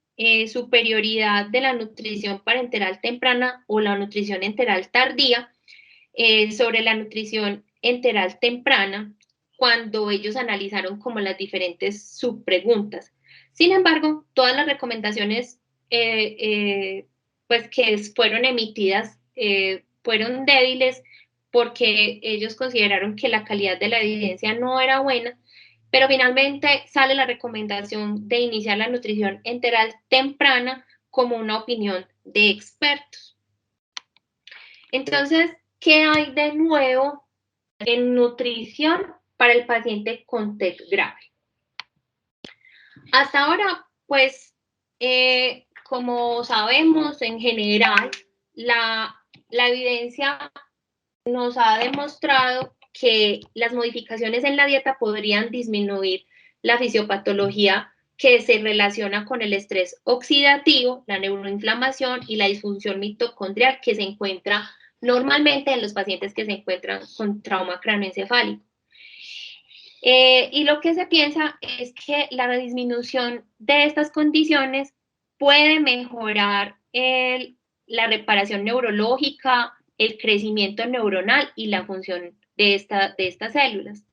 superioridad de la nutrición parenteral temprana o la nutrición enteral tardía sobre la nutrición enteral temprana cuando ellos analizaron como las diferentes subpreguntas. Sin embargo, todas las recomendaciones pues que fueron emitidas fueron débiles porque ellos consideraron que la calidad de la evidencia no era buena, pero finalmente sale la recomendación de iniciar la nutrición enteral temprana como una opinión de expertos. Entonces, ¿qué hay de nuevo en nutrición para el paciente con TEC grave? Hasta ahora, pues, como sabemos en general, la evidencia nos ha demostrado que las modificaciones en la dieta podrían disminuir la fisiopatología que se relaciona con el estrés oxidativo, la neuroinflamación y la disfunción mitocondrial que se encuentra normalmente en los pacientes que se encuentran con trauma cráneoencefálico. Y lo que se piensa es que la disminución de estas condiciones puede mejorar la reparación neurológica, el crecimiento neuronal y la función de estas células.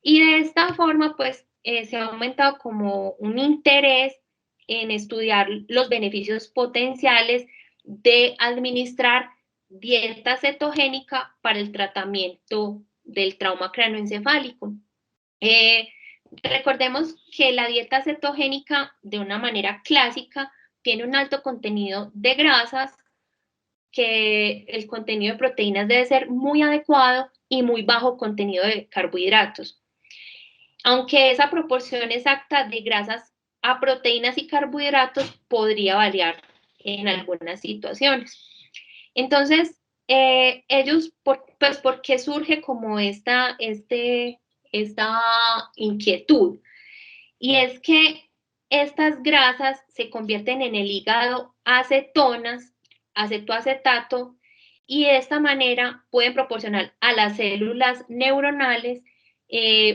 Y de esta forma, pues, se ha aumentado como un interés en estudiar los beneficios potenciales de administrar dieta cetogénica para el tratamiento del trauma cráneoencefálico. Recordemos que la dieta cetogénica, de una manera clásica, tiene un alto contenido de grasas, que el contenido de proteínas debe ser muy adecuado y muy bajo contenido de carbohidratos. Aunque esa proporción exacta de grasas a proteínas y carbohidratos podría variar en algunas situaciones. Entonces, ellos, pues, ¿por qué surge como esta inquietud? Y es que estas grasas se convierten en el hígado acetonas, acetoacetato, y de esta manera pueden proporcionar a las células neuronales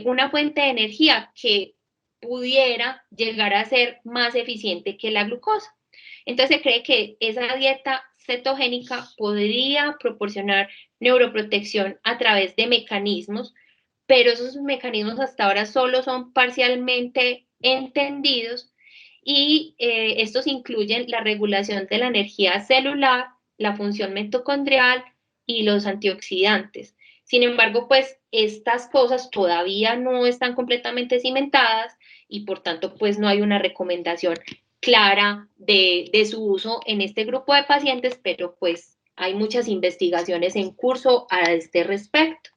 una fuente de energía que pudiera llegar a ser más eficiente que la glucosa. Entonces se cree que esa dieta cetogénica podría proporcionar neuroprotección a través de mecanismos, pero esos mecanismos hasta ahora solo son parcialmente entendidos y estos incluyen la regulación de la energía celular, la función mitocondrial y los antioxidantes. Sin embargo, pues estas cosas todavía no están completamente cimentadas y por tanto, pues no hay una recomendación clara de su uso en este grupo de pacientes, pero pues hay muchas investigaciones en curso a este respecto.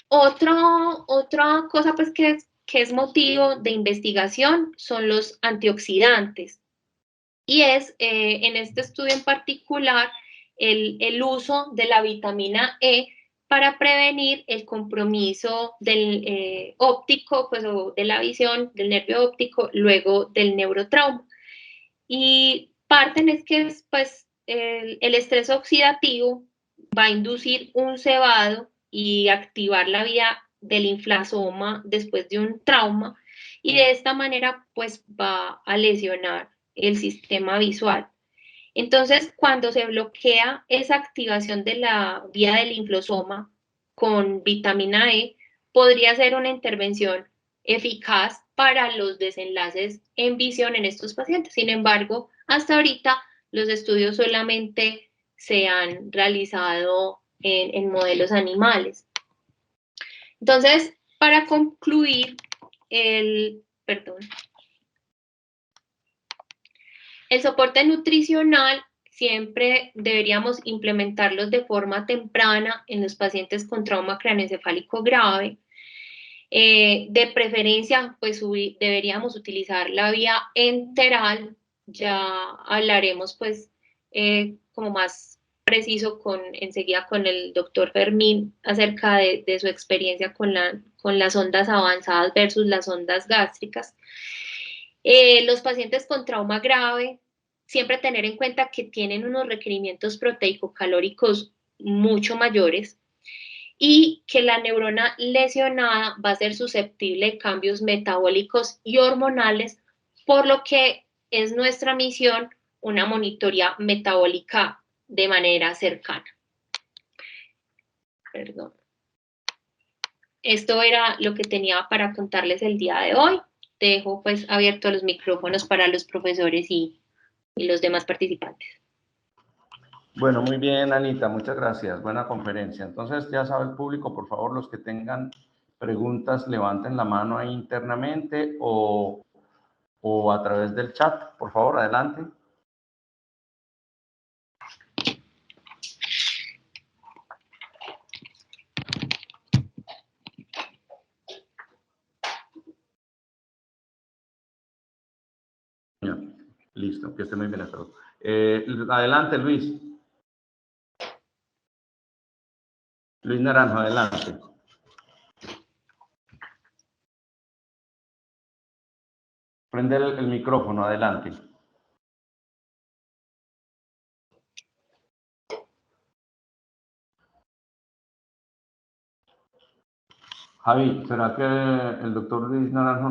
Otra cosa pues que es motivo de investigación son los antioxidantes. Y es en este estudio en particular el uso de la vitamina E para prevenir el compromiso del óptico, pues, o de la visión, del nervio óptico, luego del neurotrauma. Y parten es que pues, el estrés oxidativo va a inducir un cebado y activar la vía del inflasoma después de un trauma y de esta manera pues va a lesionar el sistema visual. Entonces, cuando se bloquea esa activación de la vía del inflasoma con vitamina E, podría ser una intervención eficaz para los desenlaces en visión en estos pacientes. Sin embargo, hasta ahorita los estudios solamente se han realizado en modelos animales. Entonces, para concluir, perdón, el soporte nutricional siempre deberíamos implementarlos de forma temprana en los pacientes con trauma craneoencefálico grave. De preferencia, pues deberíamos utilizar la vía enteral. Ya hablaremos, pues, como más preciso enseguida con el doctor Fermín acerca de su experiencia con las ondas avanzadas versus las ondas gástricas. Los pacientes con trauma grave, siempre tener en cuenta que tienen unos requerimientos proteico-calóricos mucho mayores y que la neurona lesionada va a ser susceptible de cambios metabólicos y hormonales, por lo que es nuestra misión una monitoría metabólica de manera cercana. Perdón. Esto era lo que tenía para contarles el día de hoy. Dejo pues abiertos los micrófonos para los profesores y los demás participantes. Bueno, muy bien, Anita, muchas gracias. Buena conferencia. Entonces, ya sabe el público, por favor, los que tengan preguntas, levanten la mano ahí internamente o a través del chat. Por favor, adelante. Listo, que esté muy bien a todos. Adelante, Luis. Luis Naranjo, adelante. Prende el micrófono, adelante. Javi, ¿será que el doctor Luis Naranjo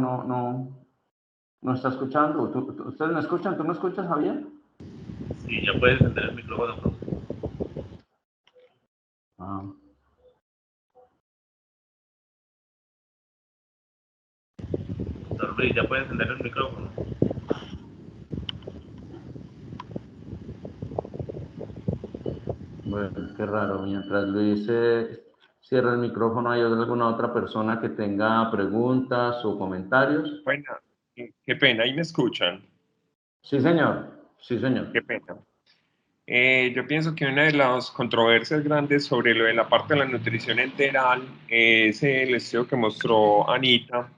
no está escuchando? ¿Ustedes me escuchan? ¿Tú me escuchas, Javier? Sí, ya puedes prender el micrófono, profe. Ah. Doctor Luis, ya puedes prender el micrófono. Bueno, qué raro. Mientras Luis cierra el micrófono, ¿hay alguna otra persona que tenga preguntas o comentarios? Bueno, qué pena, ¿ahí me escuchan? Sí, señor. Sí, señor. Qué pena. Yo pienso que una de las controversias grandes sobre lo de la parte de la nutrición enteral es el estudio que mostró Anita,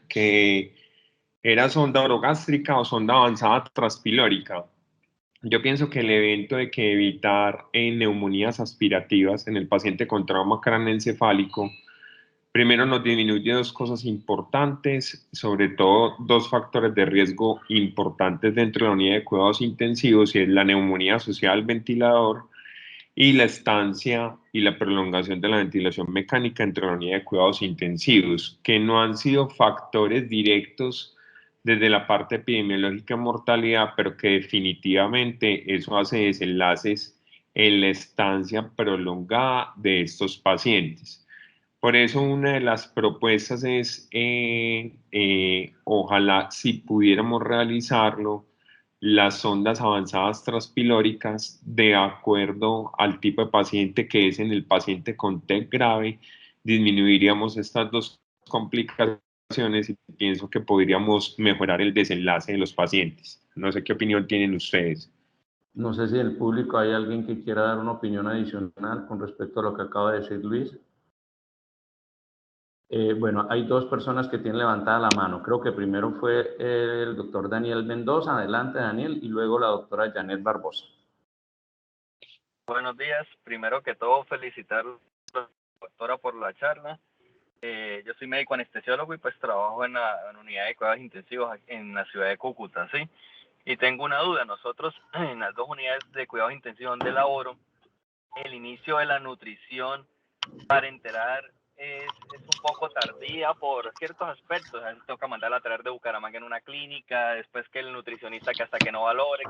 que era sonda orogástrica o sonda avanzada transpilórica. Yo pienso que el evento de que evitar neumonías aspirativas en el paciente con trauma craneoencefálico primero nos disminuye dos cosas importantes, sobre todo dos factores de riesgo importantes dentro de la unidad de cuidados intensivos, y es la neumonía asociada al ventilador y la estancia y la prolongación de la ventilación mecánica dentro de la unidad de cuidados intensivos, que no han sido factores directos desde la parte epidemiológica de mortalidad, pero que definitivamente eso hace desenlaces en la estancia prolongada de estos pacientes. Por eso una de las propuestas es, ojalá si pudiéramos realizarlo, las sondas avanzadas transpilóricas de acuerdo al tipo de paciente que es. En el paciente con TEC grave, disminuiríamos estas dos complicaciones y pienso que podríamos mejorar el desenlace de los pacientes. No sé qué opinión tienen ustedes. No sé si en el público hay alguien que quiera dar una opinión adicional con respecto a lo que acaba de decir Luis. Bueno, hay dos personas que tienen levantada la mano. Creo que primero fue el doctor Daniel Mendoza. Adelante, Daniel, y luego la doctora Janet Barbosa. Buenos días. Primero que todo, felicitar a la doctora por la charla. Yo soy médico anestesiólogo y pues trabajo en la unidad de cuidados intensivos en la ciudad de Cúcuta, ¿sí? Y tengo una duda. Nosotros en las dos unidades de cuidados intensivos donde laboro, el inicio de la nutrición para enterar es un poco tardía por ciertos aspectos. A veces toca mandarla a traer de Bucaramanga en una clínica, después que el nutricionista que hasta que no valore,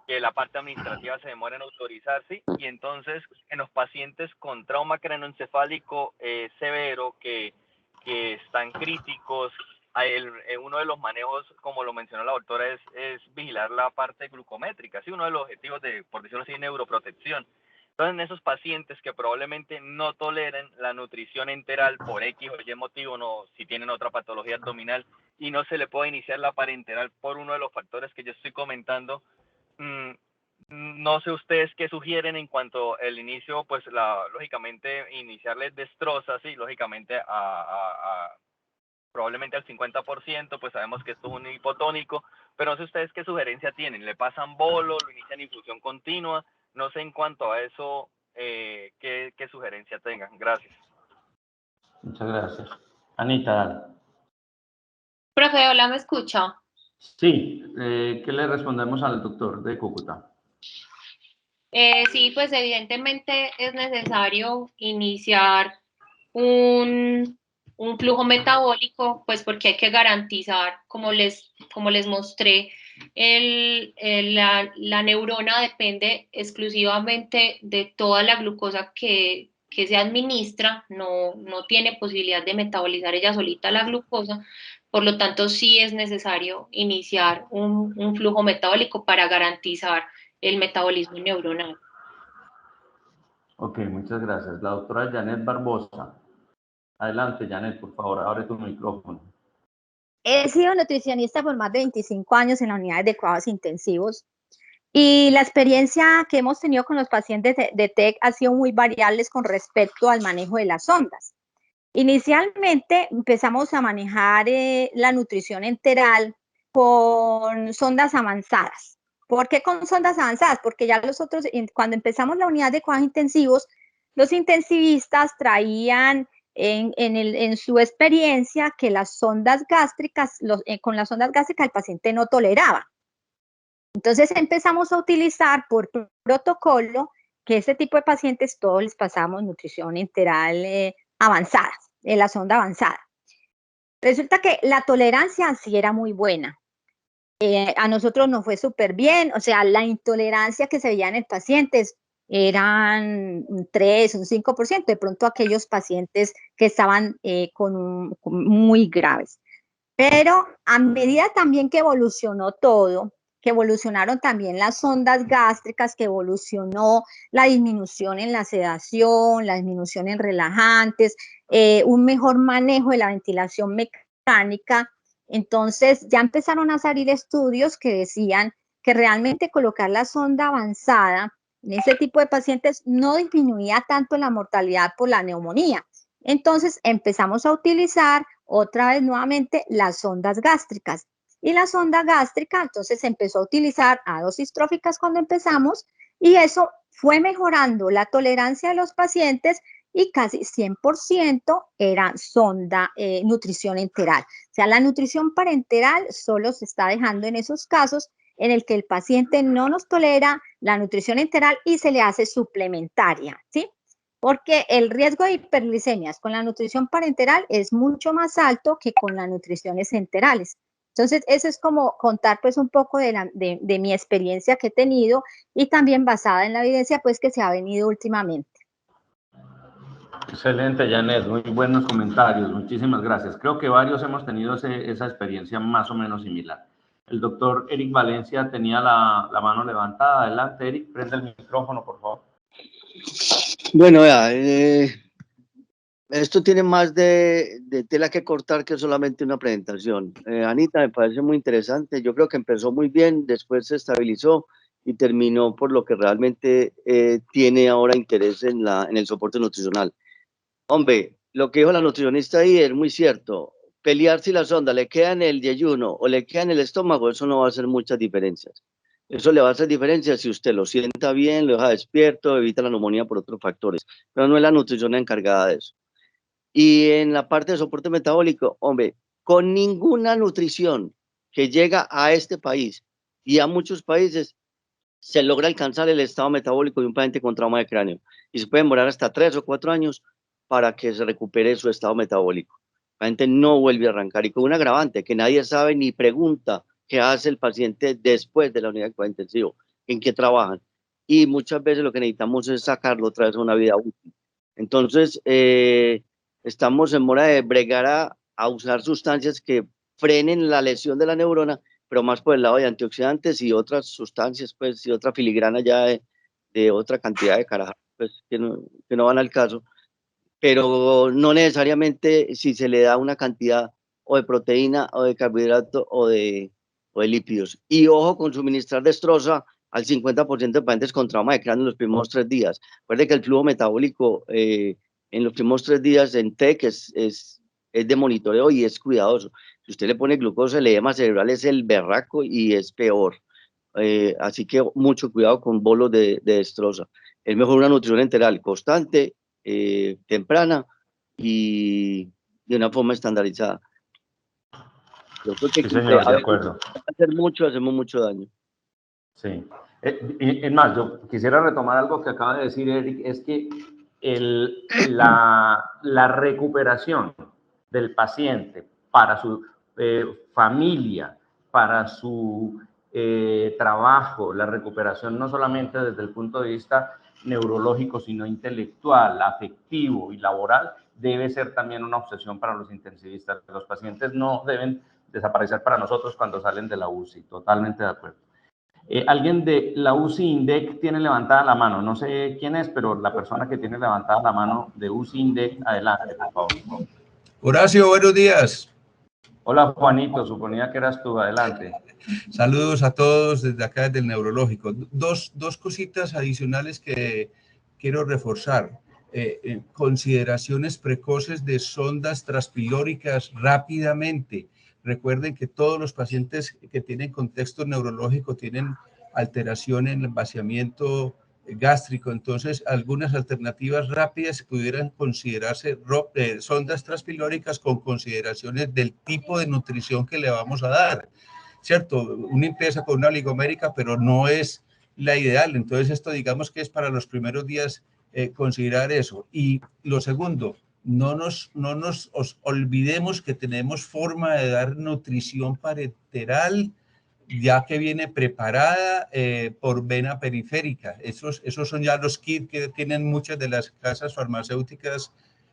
que la parte administrativa se demora en autorizarse, y entonces en los pacientes con trauma craneoencefálico severo que están críticos, uno de los manejos, como lo mencionó la doctora, es vigilar la parte glucométrica, ¿sí? Uno de los objetivos de, por decirlo así, neuroprotección. Entonces, en esos pacientes que probablemente no toleren la nutrición enteral por X o Y motivo, no, si tienen otra patología abdominal y no se le puede iniciar la parenteral por uno de los factores que yo estoy comentando, no sé ustedes qué sugieren en cuanto al inicio, pues lógicamente iniciarles destroza, sí, lógicamente probablemente al 50%, pues sabemos que esto es un hipotónico, pero no sé ustedes qué sugerencia tienen, ¿le pasan bolo, lo inician infusión continua? No sé en cuanto a eso, qué sugerencia tengan. Gracias. Muchas gracias. Anita, dale. Profe, hola, ¿me escucha? Sí, ¿qué le respondemos al doctor de Cúcuta? Sí, pues evidentemente es necesario iniciar un flujo metabólico, pues porque hay que garantizar, como les mostré, la neurona depende exclusivamente de toda la glucosa que se administra, no tiene posibilidad de metabolizar ella solita la glucosa, por lo tanto sí es necesario iniciar un flujo metabólico para garantizar el metabolismo neuronal. Ok, muchas gracias. La doctora Janet Barbosa. Adelante, Janet, por favor, abre tu micrófono. He sido nutricionista por más de 25 años en la unidad de cuidados intensivos y la experiencia que hemos tenido con los pacientes de TEC ha sido muy variables con respecto al manejo de las sondas. Inicialmente empezamos a manejar la nutrición enteral con sondas avanzadas. ¿Por qué con sondas avanzadas? Porque ya nosotros, cuando empezamos la unidad de cuidados intensivos, los intensivistas traían en su experiencia que las sondas gástricas, con las sondas gástricas el paciente no toleraba. Entonces empezamos a utilizar por protocolo que este tipo de pacientes todos les pasamos nutrición enteral avanzada, en la sonda avanzada. Resulta que la tolerancia sí era muy buena. A nosotros nos fue súper bien, o sea, la intolerancia que se veía en el paciente eran un 3, un 5%, de pronto aquellos pacientes que estaban con muy graves. Pero a medida también que evolucionó todo, que evolucionaron también las sondas gástricas, que evolucionó la disminución en la sedación, la disminución en relajantes, un mejor manejo de la ventilación mecánica. Entonces ya empezaron a salir estudios que decían que realmente colocar la sonda avanzada en ese tipo de pacientes no disminuía tanto la mortalidad por la neumonía. Entonces empezamos a utilizar otra vez nuevamente las sondas gástricas. Y la sonda gástrica entonces se empezó a utilizar a dosis tróficas cuando empezamos y eso fue mejorando la tolerancia de los pacientes y casi 100% era sonda nutrición enteral. O sea, la nutrición parenteral solo se está dejando en esos casos en el que el paciente no nos tolera la nutrición enteral y se le hace suplementaria, ¿sí? Porque el riesgo de hiperglicemias con la nutrición parenteral es mucho más alto que con las nutriciones enterales. Entonces, eso es como contar pues un poco de mi experiencia que he tenido y también basada en la evidencia pues que se ha venido últimamente. Excelente, Janet, muy buenos comentarios, muchísimas gracias. Creo que varios hemos tenido esa experiencia más o menos similar. El doctor Eric Valencia tenía la mano levantada. Adelante, Eric, prende el micrófono, por favor. Bueno, vea, esto tiene más de tela que cortar que solamente una presentación. Anita, me parece muy interesante. Yo creo que empezó muy bien, después se estabilizó y terminó por lo que realmente tiene ahora interés en el soporte nutricional. Hombre, lo que dijo la nutricionista ahí es muy cierto. Pelear si la sonda le queda en el yeyuno o le queda en el estómago, eso no va a hacer muchas diferencias. Eso le va a hacer diferencia si usted lo sienta bien, lo deja despierto, evita la neumonía por otros factores. Pero no es la nutrición encargada de eso. Y en la parte de soporte metabólico, hombre, con ninguna nutrición que llega a este país y a muchos países, se logra alcanzar el estado metabólico de un paciente con trauma de cráneo. Y se puede demorar hasta 3 o 4 años para que se recupere su estado metabólico. El paciente no vuelve a arrancar. Y con un agravante que nadie sabe ni pregunta qué hace el paciente después de la unidad de cuidado intensivo, en qué trabajan. Y muchas veces lo que necesitamos es sacarlo otra vez a una vida útil. Entonces, estamos en mora de bregar a usar sustancias que frenen la lesión de la neurona, pero más por el lado de antioxidantes y otras sustancias, pues, y otra filigrana ya de otra cantidad de carajas. pues, que no van al caso, pero no necesariamente si se le da una cantidad o de proteína o de carbohidrato o de lípidos. Y ojo con suministrar dextrosa al 50% de pacientes con trauma de cráneo en los primeros 3 días. Recuerde que el flujo metabólico en los primeros 3 días en TEC es de monitoreo y es cuidadoso. Si usted le pone glucosa, el edema cerebral es el berraco y es peor. Así que mucho cuidado con bolos de dextrosa. Es mejor una nutrición enteral constante, temprana y de una forma estandarizada. Yo creo que Sí, señor, de acuerdo. Hacemos mucho daño. Sí. Es más, yo quisiera retomar algo que acaba de decir Eric, es que la recuperación del paciente para su familia, para su trabajo, la recuperación no solamente desde el punto de vista neurológico, sino intelectual, afectivo y laboral, debe ser también una obsesión para los intensivistas. Los pacientes no deben desaparecer para nosotros cuando salen de la UCI, totalmente de acuerdo. Alguien de la UCI INDEC tiene levantada la mano, no sé quién es, pero la persona que tiene levantada la mano de UCI INDEC, adelante, por favor. Horacio, buenos días. Hola, Juanito, suponía que eras tú, adelante. Saludos a todos desde acá, desde el Neurológico. Dos cositas adicionales que quiero reforzar. Consideraciones precoces de sondas transpilóricas rápidamente. Recuerden que todos los pacientes que tienen contexto neurológico tienen alteración en el vaciamiento gástrico, entonces algunas alternativas rápidas pudieran considerarse sondas transpilóricas con consideraciones del tipo de nutrición que le vamos a dar, ¿cierto? Uno empieza con una oligomérica, pero no es la ideal, entonces esto digamos que es para los primeros días considerar eso. Y lo segundo, no nos olvidemos que tenemos forma de dar nutrición parenteral ya que viene preparada por vena periférica. Esos son ya los kits que tienen muchas de las casas farmacéuticas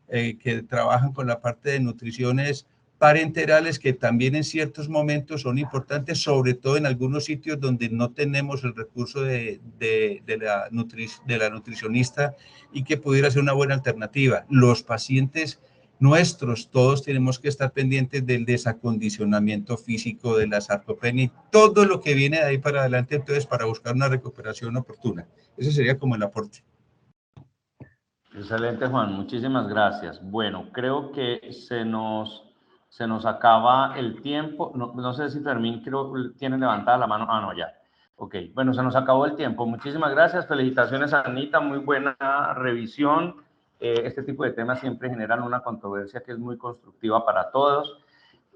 que trabajan con la parte de nutriciones parenterales, que también en ciertos momentos son importantes, sobre todo en algunos sitios donde no tenemos el recurso de la nutricionista y que pudiera ser una buena alternativa. Los pacientes nuestros, todos tenemos que estar pendientes del desacondicionamiento físico, de la sarcopenia y todo lo que viene de ahí para adelante, entonces, para buscar una recuperación oportuna. Ese sería como el aporte. Excelente, Juan, muchísimas gracias. Bueno, creo que se nos acaba el tiempo. No sé si Fermín tiene levantada la mano. Ah, no, ya. Ok, bueno, se nos acabó el tiempo. Muchísimas gracias. Felicitaciones a Anita, muy buena revisión. Este tipo de temas siempre generan una controversia que es muy constructiva para todos.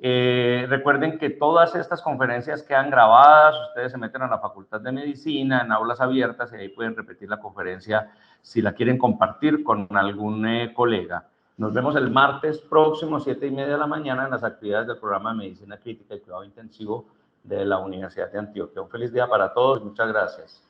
Recuerden que todas estas conferencias quedan grabadas, ustedes se meten a la Facultad de Medicina, en aulas abiertas, y ahí pueden repetir la conferencia si la quieren compartir con algún colega. Nos vemos el martes próximo, 7:30 de la mañana, en las actividades del programa de Medicina Crítica y Cuidado Intensivo de la Universidad de Antioquia. Un feliz día para todos, muchas gracias.